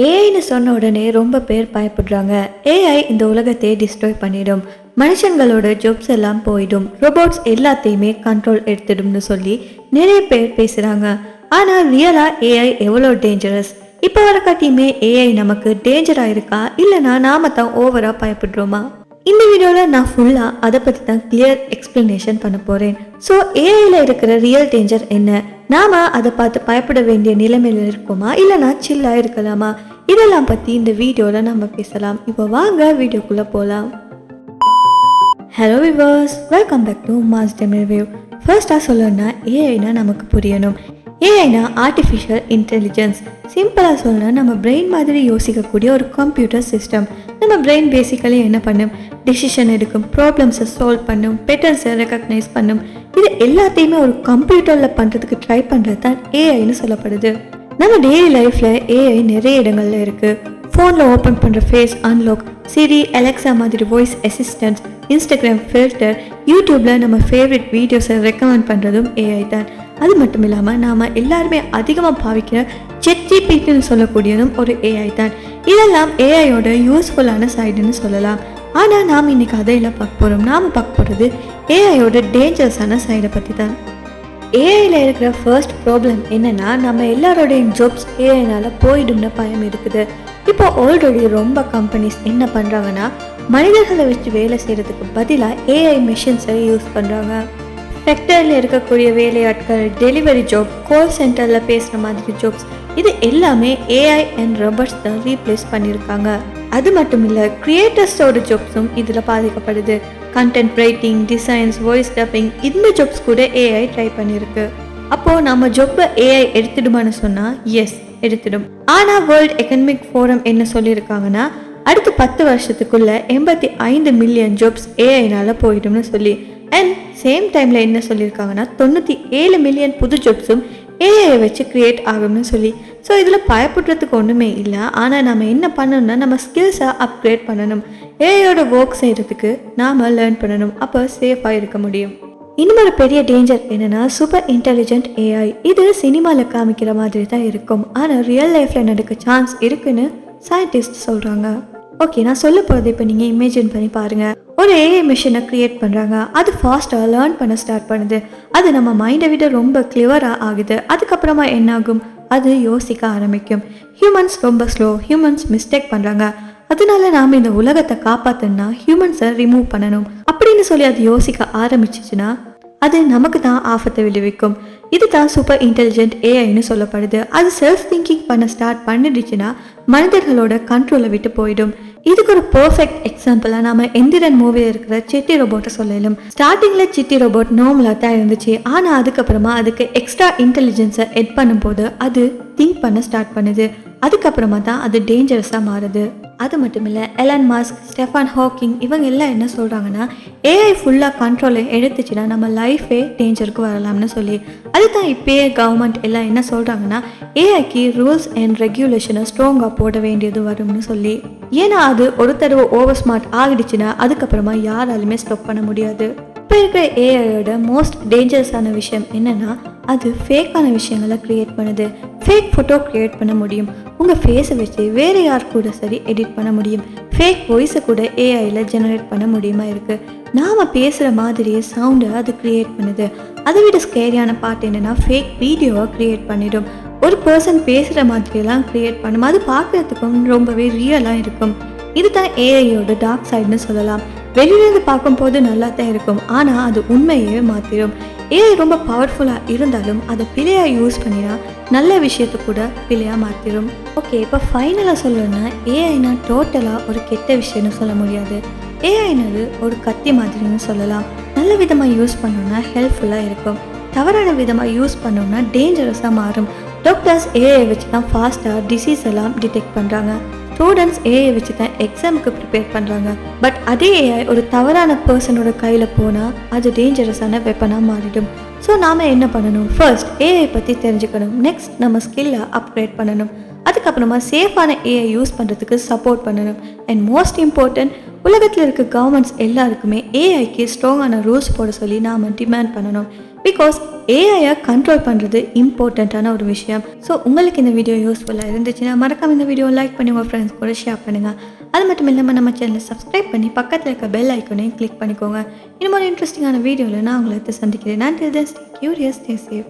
ஏஐன்னு சொன்ன உடனே ரொம்ப பேர் பயப்படுறாங்க. ஏஐ இந்த உலகத்தை டிஸ்ட்ராய் பண்ணிடும், மனுஷங்களோட ஜாப்ஸ் எல்லாம் போயிடும், ரோபோட்ஸ் எல்லாத்தையுமே கண்ட்ரோல் எடுத்துடும்னு சொல்லி நிறைய பேர் பேசுறாங்க. ஆனா ரியலா ஏஐ எவ்வளோ டேஞ்சரஸ்? இப்போ வர காட்டியுமே ஏஐ நமக்கு டேஞ்சரா இருக்கா, இல்லைனா நாம தான் ஓவரா பயப்படுறோமா? இந்த வீடியோவில் நான் ஃபுல்லாக அதை பற்றி தான் கிளியர் எக்ஸ்பிளனேஷன் பண்ண போகிறேன். ஸோ ஏஐயில் இருக்கிற ரியல் டேஞ்சர் என்ன, நாம் அதை பார்த்து பயப்பட வேண்டிய நிலைமையில் இருக்கோமா, இல்லைனா சில்லாக இருக்கலாமா, இதெல்லாம் பற்றி இந்த வீடியோவில் நம்ம பேசலாம். இப்போ வாங்க வீடியோக்குள்ளே போகலாம். Hello viewers, welcome back to மாஸ் டெம் ரிவ்யூ. ஃபர்ஸ்ட்டாக சொல்லணும்னா ஏஐனா நமக்கு புரியணும். ஏஐனா ஆர்டிஃபிஷியல் இன்டெலிஜென்ஸ். சிம்பிளாக சொல்லணும்னா நம்ம பிரெயின் மாதிரி யோசிக்கக்கூடிய ஒரு கம்ப்யூட்டர் சிஸ்டம். நம்ம பிரெயின் பேசிக்கலி என்ன பண்ணும்? டிசிஷன் எடுக்கும், ப்ராப்ளம்ஸை சால்வ் பண்ணும், பேட்டர்ன்ஸை ரெக்கக்னைஸ் பண்ணும். இது எல்லாத்தையுமே ஒரு கம்ப்யூட்டரில் பண்ணுறதுக்கு ட்ரை பண்ணுறது தான் ஏஐன்னு சொல்லப்படுது. நம்ம டெய்லி லைஃப்பில் ஏஐ நிறைய இடங்கள்ல இருக்குது. ஃபோனில் ஓப்பன் பண்ணுற ஃபேஸ் அன்லாக், சிரி, அலெக்ஸா மாதிரி வாய்ஸ் அசிஸ்டன்ட், இன்ஸ்டாகிராம் ஃபில்டர், யூடியூப்பில் நம்ம ஃபேவரட் வீடியோஸை ரெக்கமெண்ட் பண்ணுறதும் ஏஐ தான். அது மட்டும் இல்லாமல் நாம் எல்லாருமே அதிகமாக பாவிக்கிற ChatGPTன்னு சொல்லக்கூடியதும் ஒரு ஏஐ தான். இதெல்லாம் ஏஐயோட யூஸ்ஃபுல்லான சைடுன்னு சொல்லலாம். ஆனால் நாம் இன்னைக்கு அதையெல்லாம் பார்க்க போகிறோம். நாம் பார்க்க போகிறது ஏஐயோட டேஞ்சரஸான சைடை பற்றி தான். ஏஐயில் இருக்கிற ஃபர்ஸ்ட் ப்ராப்ளம் என்னென்னா, நம்ம எல்லாரோடைய ஜாப்ஸ் ஏஐனால் போயிடும்னு பயம் இருக்குது. இப்போ ஆல்ரெடி ரொம்ப கம்பெனிஸ் என்ன பண்ணுறாங்கன்னா, மனிதர்களை வச்சு வேலை செய்கிறதுக்கு பதிலாக ஏஐ மிஷின்ஸை யூஸ் பண்ணுறாங்க. செக்டரில் இருக்கக்கூடிய வேலையாட்கள், டெலிவரி ஜாப், கால் சென்டரில் பேசுகிற மாதிரி ஜாப்ஸ், இது எல்லாமே ஏஐ அண்ட் ரோபோட்ஸ் தான் ரீப்ளேஸ் பண்ணியிருக்காங்க. அது மட்டும் இல்லை, கிரியேட்டர்ஸோட ஜாப்ஸும் இதில் பாதிக்கப்படுது. Content writing, designs, voice dubbing, இந்த ஜாப்ஸ் கூட ஏஐ ட்ரை பண்ணியிருக்கு. அப்போது நம்ம ஜாப்பை ஏஐ எடுத்துடுமான்னு சொன்னால் எஸ், எடுத்துடும். ஆனால் வேர்ல்ட் எக்கனாமிக் ஃபோரம் என்ன சொல்லியிருக்காங்கன்னா, அடுத்த 10 வருஷத்துக்குள்ள 85 மில்லியன் ஜாப்ஸ் ஏஐனால் போயிடும்னு சொல்லி. அண்ட் சேம் டைமில் என்ன சொல்லியிருக்காங்கன்னா, 97 மில்லியன் புது ஜாப்ஸும் ஏஐ வச்சு க்ரியேட் ஆகும்னு சொல்லி. ஸோ இதில் பயப்படுறதுக்கு ஒன்றுமே இல்லை. ஆனால் நம்ம என்ன பண்ணணும்னா, நம்ம ஸ்கில்ஸை அப்கிரேட் பண்ணணும். ஏஐயோட ஒர்க் செய்கிறதுக்கு நாம் லேர்ன் பண்ணணும். அப்போ சேஃபாக இருக்க முடியும். இன்னும் ஒரு பெரிய டேஞ்சர் என்னென்னா, சூப்பர் இன்டெலிஜென்ட் ஏஐ. இது சினிமாவில் காமிக்கிற மாதிரி தான் இருக்கும், ஆனால் ரியல் லைஃப்பில் நடக்க சான்ஸ் இருக்குன்னு சயின்டிஸ்ட் சொல்கிறாங்க. ஓகே, நான் சொல்ல போகிறது இப்போ நீங்கள் இமேஜின் பண்ணி பாருங்கள். ஒரு ஏஐ மிஷினை க்ரியேட் பண்ணுறாங்க. அது ஃபாஸ்ட்டாக லேர்ன் பண்ண ஸ்டார்ட் பண்ணுது. அது நம்ம மைண்டை விட ரொம்ப கிளிவராக ஆகுது. அதுக்கப்புறமா என்ன ஆகும்? அது யோசிக்க ஆரம்பிக்கும். ஹியூமன்ஸ் ரொம்ப ஸ்லோ, ஹியூமன்ஸ் மிஸ்டேக் பண்ணுறாங்க. அதனால நாம் இந்த உலகத்தை காப்பாற்றணும்னா ஹியூமன்ஸை ரிமூவ் பண்ணணும் அப்படின்னு சொல்லி அது யோசிக்க ஆரம்பிச்சிச்சுன்னா அது நமக்கு தான் ஆபத்தை விளைவிக்கும். இதுதான் சூப்பர் இன்டெலிஜென்ட் ஏஐன்னு சொல்லப்படுது. அது செல்ஃப் திங்கிங் பண்ண ஸ்டார்ட் பண்ணிடுச்சுன்னா மனிதர்களோட கண்ட்ரோலை விட்டு போயிடும். இதுக்கு ஒரு பர்ஃபெக்ட் எக்ஸாம்பிளாக நம்ம எந்திரன் மூவியில் இருக்கிற சிட்டி ரோபோட்டை சொல்லலாம். ஸ்டார்டிங்கில் சிட்டி ரோபோட் நார்மலாக தான் இருந்துச்சு. ஆனால் அதுக்கப்புறமா அதுக்கு எக்ஸ்ட்ரா இன்டெலிஜென்ஸை எட் பண்ணும்போது அது திங்க் பண்ண ஸ்டார்ட் பண்ணுது. அதுக்கப்புறமா தான் அது டேஞ்சரஸாக மாறுது. அது மட்டும் இல்லை, எலன் மாஸ்க், ஸ்டெஃபான் ஹாக்கிங், இவங்க எல்லாம் என்ன சொல்கிறாங்கன்னா, ஏஐ ஃபுல்லாக கண்ட்ரோலை எடுத்துச்சுன்னா நம்ம லைஃபே டேஞ்சருக்கு வரலாம்னு சொல்லி. அதுதான் இப்போயே கவர்மெண்ட் எல்லாம் என்ன சொல்கிறாங்கன்னா, ஏஐக்கு ரூல்ஸ் அண்ட் ரெகுலேஷனை ஸ்ட்ராங்காக போட வேண்டியது வரும்னு சொல்லி. ஏன்னா அது ஒரு தடவை ஓவர் ஸ்மார்ட் ஆகிடுச்சுன்னா அதுக்கப்புறமா யாராலுமே ஸ்டாப் பண்ண முடியாது. இப்போ இருக்கிற ஏஐயோட மோஸ்ட் டேஞ்சரஸான விஷயம் என்னென்னா, அது ஃபேக்கான விஷயங்களை க்ரியேட் பண்ணுது. ஃபேக் ஃபோட்டோ க்ரியேட் பண்ண முடியும். உங்கள் ஃபேஸை வச்சு வேறு யார் கூட சரி எடிட் பண்ண முடியும். ஃபேக் வாய்ஸை கூட ஏஐயில் ஜெனரேட் பண்ண முடியுமா இருக்குது. நாம் பேசுகிற மாதிரியே சவுண்டை அது க்ரியேட் பண்ணுது. அதை விட ஸ்கேரியான பார்ட் என்னென்னா, ஃபேக் வீடியோவை க்ரியேட் பண்ணிடும். ஒரு பர்சன் பேசுகிற மாதிரியெல்லாம் க்ரியேட் பண்ணும். அது பார்க்குறதுக்கும் ரொம்பவே ரியலாக இருக்கும். இதுதான் ஏஐயோட டார்க் சைடுன்னு சொல்லலாம். வெளியிலேருந்து பார்க்கும்போது நல்லா தான் இருக்கும், ஆனால் அது உண்மையே மாற்றிடும். ஏஐ ரொம்ப பவர்ஃபுல்லாக இருந்தாலும் அதை பிழையாக யூஸ் பண்ணினா நல்ல விஷயத்தை கூட பிழையாக மாற்றிடும். ஓகே, இப்போ ஃபைனலாக சொல்லணும்னா, ஏஐனா டோட்டலாக ஒரு கெட்ட விஷயம்னு சொல்ல முடியாது. ஏஐனது ஒரு கத்தி மாதிரின்னு சொல்லலாம். நல்ல விதமாக யூஸ் பண்ணோம்னா ஹெல்ப்ஃபுல்லாக இருக்கும். தவறான விதமாக யூஸ் பண்ணோம்னா டேஞ்சரஸாக மாறும். டாக்டர்ஸ் ஏஐ வச்சு தான் ஃபாஸ்ட்டாக டிசீஸ் எல்லாம் டிடெக்ட் பண்ணுறாங்க. ஸ்டூடெண்ட்ஸ் ஏஐ வச்சு தான் எக்ஸாமுக்கு ப்ரிப்பேர் பண்ணுறாங்க. பட் அதே ஏஐ ஒரு தவறான பர்சனோட கையில் போனால் அது டேஞ்சரஸான வெப்பனாக மாறிடும். ஸோ நாம் என்ன பண்ணணும்? ஃபர்ஸ்ட் ஏஐ பற்றி தெரிஞ்சுக்கணும். நெக்ஸ்ட் நம்ம ஸ்கில்லை அப்கிரேட் பண்ணணும். அதுக்கப்புறமா சேஃபான ஏஐ யூஸ் பண்ணுறதுக்கு சப்போர்ட் பண்ணணும். அண்ட் மோஸ்ட் இம்பார்ட்டன்ட், உலகத்தில் இருக்க கவர்மெண்ட்ஸ் எல்லாருக்குமே ஏஐக்கு ஸ்ட்ராங்கான ரூல்ஸ் போட சொல்லி நாம் டிமாண்ட் பண்ணணும். பிகாஸ் ஏஐயை கண்ட்ரோல் பண்ணுறது இம்பார்ட்டண்ட்டான ஒரு விஷயம். ஸோ உங்களுக்கு இந்த வீடியோ யூஸ்ஃபுல்லாக இருந்துச்சுன்னா மறக்காம இந்த வீடியோ லைக் பண்ணி உங்கள் ஃப்ரெண்ட்ஸ் கூட ஷேர் பண்ணுங்கள். அது மட்டும் இல்லாமல் நம்ம சேனலை சப்ஸ்கிரைப் பண்ணி பக்கத்தில் இருக்க பெல் ஐக்கனையும் கிளிக் பண்ணிக்கோங்க. இன்னும் ஒரு இன்ட்ரெஸ்டிங்கான வீடியோவில் நான் உங்களை சந்திக்கிறேன். Until then, stay curious, stay safe.